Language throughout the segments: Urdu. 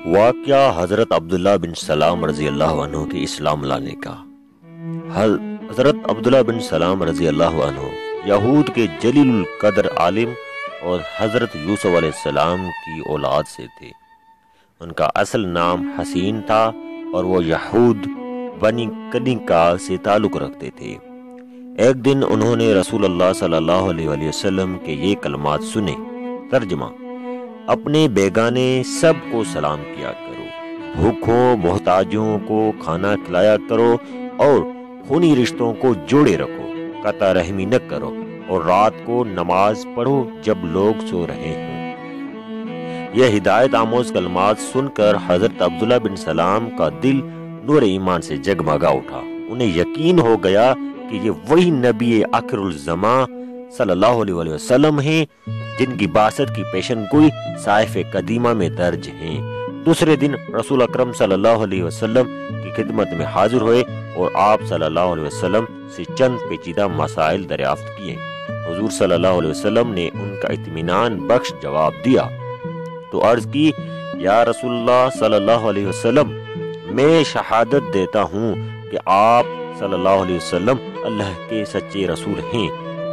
واقعہ حضرت عبداللہ بن سلام رضی اللہ عنہ کے اسلام لانے کا۔ حضرت عبداللہ بن سلام رضی اللہ عنہ یہود کے جلیل القدر عالم اور حضرت یوسف علیہ السلام کی اولاد سے تھے۔ ان کا اصل نام حسین تھا اور وہ یہود بنی کنیکا سے تعلق رکھتے تھے۔ ایک دن انہوں نے رسول اللہ صلی اللہ علیہ وسلم کے یہ کلمات سنے۔ ترجمہ: اپنے بیگانے سب کو سلام کیا کرو، بھوکوں محتاجوں کو کھانا کھلایا کرو اور خونی رشتوں کو جوڑے رکھو، قطع رحمی نہ کرو اور رات کو نماز پڑھو جب لوگ سو رہے ہوں۔ یہ ہدایت آموز کلمات سن کر حضرت عبداللہ بن سلام کا دل نور ایمان سے جگمگا اٹھا۔ انہیں یقین ہو گیا کہ یہ وہی نبی آخر الزماں صلی اللہ علیہ وسلم ہیں جن کی بعثت کی پیشن گوئی صحائف قدیمہ میں درج ہیں۔ دوسرے دن رسول اکرم صلی اللہ علیہ وسلم کی خدمت میں حاضر ہوئے اور آپ صلی اللہ علیہ وسلم سے چند پیچیدہ مسائل دریافت کیے۔ حضور صلی اللہ علیہ وسلم نے ان کا اطمینان بخش جواب دیا تو عرض کی: یا رسول اللہ صلی اللہ علیہ وسلم، میں شہادت دیتا ہوں کہ آپ صلی اللہ علیہ وسلم اللہ کے سچے رسول ہیں۔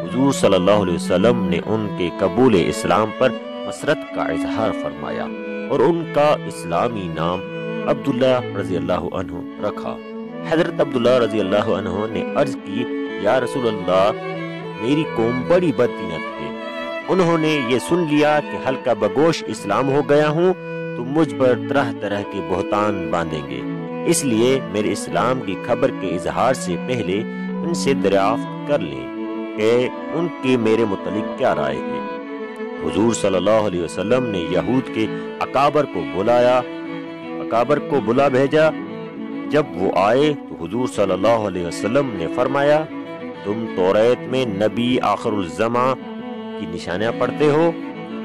حضور صلی اللہ علیہ وسلم نے ان کے قبول اسلام پر مسرت کا اظہار فرمایا اور ان کا اسلامی نام عبداللہ رضی اللہ عنہ رکھا۔ حضرت عبداللہ رضی اللہ عنہ نے عرض کی: یا رسول اللہ، میری قوم بڑی بددینت ہے۔ انہوں نے یہ سن لیا کہ ہلکا بگوش اسلام ہو گیا ہوں تو مجھ پر طرح طرح کے بہتان باندھیں گے، اس لیے میرے اسلام کی خبر کے اظہار سے پہلے ان سے دریافت کر لیں کہ ان کی میرے متعلق کیا رائے ہے۔ حضور صلی اللہ علیہ وسلم نے یہود کے اکابر کو بلا بھیجا۔ جب وہ آئے تو حضور صلی اللہ علیہ وسلم نے فرمایا: تم توریت میں نبی آخر الزماں کی نشانیاں پڑھتے ہو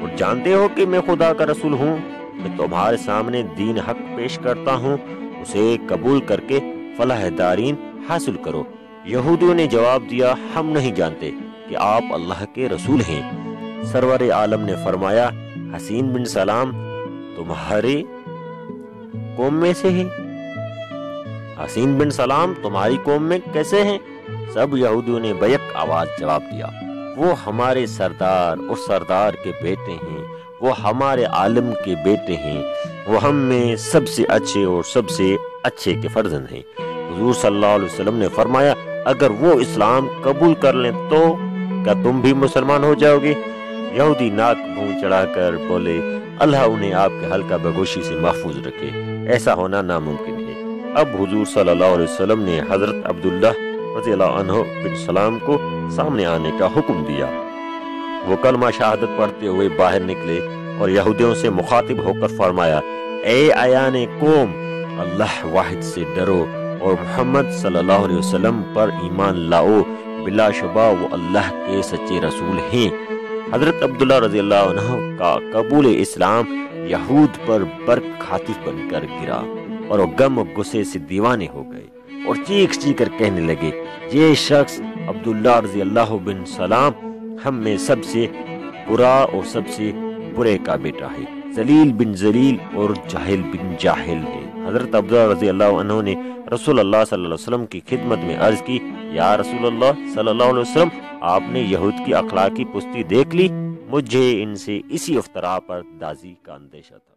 اور جانتے ہو کہ میں خدا کا رسول ہوں۔ میں تمہارے سامنے دین حق پیش کرتا ہوں، اسے قبول کر کے فلاح دارین حاصل کرو۔ یہودیوں نے جواب دیا: ہم نہیں جانتے کہ آپ اللہ کے رسول ہیں۔ سرور عالم نے فرمایا: حسین بن سلام تمہاری قوم میں سے ہیں؟ حسین بن سلام تمہاری قوم میں کیسے ہیں؟ سب یہودیوں نے بیک آواز جواب دیا: وہ ہمارے سردار اور سردار کے بیٹے ہیں، وہ ہمارے عالم کے بیٹے ہیں، وہ ہم میں سب سے اچھے اور سب سے اچھے کے فرزند ہیں۔ حضور صلی اللہ علیہ وسلم نے فرمایا: اگر وہ اسلام قبول کر لیں تو کیا تم بھی مسلمان ہو جاؤ گے؟ یہودی ناک منہ چڑھا کر بولے: اللہ انہیں آپ کے ہلکا بگوشی سے محفوظ رکھے، ایسا ہونا ناممکن ہے۔ اب حضور صلی اللہ علیہ وسلم نے حضرت عبداللہ رضی اللہ عنہ بن سلام کو سامنے آنے کا حکم دیا۔ وہ کلمہ شہادت پڑھتے ہوئے باہر نکلے اور یہودیوں سے مخاطب ہو کر فرمایا: اے ایان قوم، اللہ واحد سے ڈرو اور محمد صلی اللہ علیہ وسلم پر ایمان لاؤ، بلا شبہ وہ اللہ کے سچے رسول ہیں۔ حضرت عبداللہ رضی اللہ عنہ کا قبول اسلام یہود پر برق خاطف بن کر گرا اور وہ غم و غصے سے دیوانے ہو گئے اور چیخ چیخ کر کہنے لگے: یہ شخص عبداللہ رضی اللہ بن سلام ہم میں سب سے برا اور سب سے برے کا بیٹا ہے، ذلیل بن ذلیل اور جاہل بن جاہل ہے۔ حضرت عبداللہ رضی اللہ عنہ نے رسول اللہ صلی اللہ علیہ وسلم کی خدمت میں عرض کی: یا رسول اللہ صلی اللہ علیہ وسلم، آپ نے یہود کی اخلاقی پستی دیکھ لی؟ مجھے ان سے اسی افطرا پر دازی کا اندیشہ تھا۔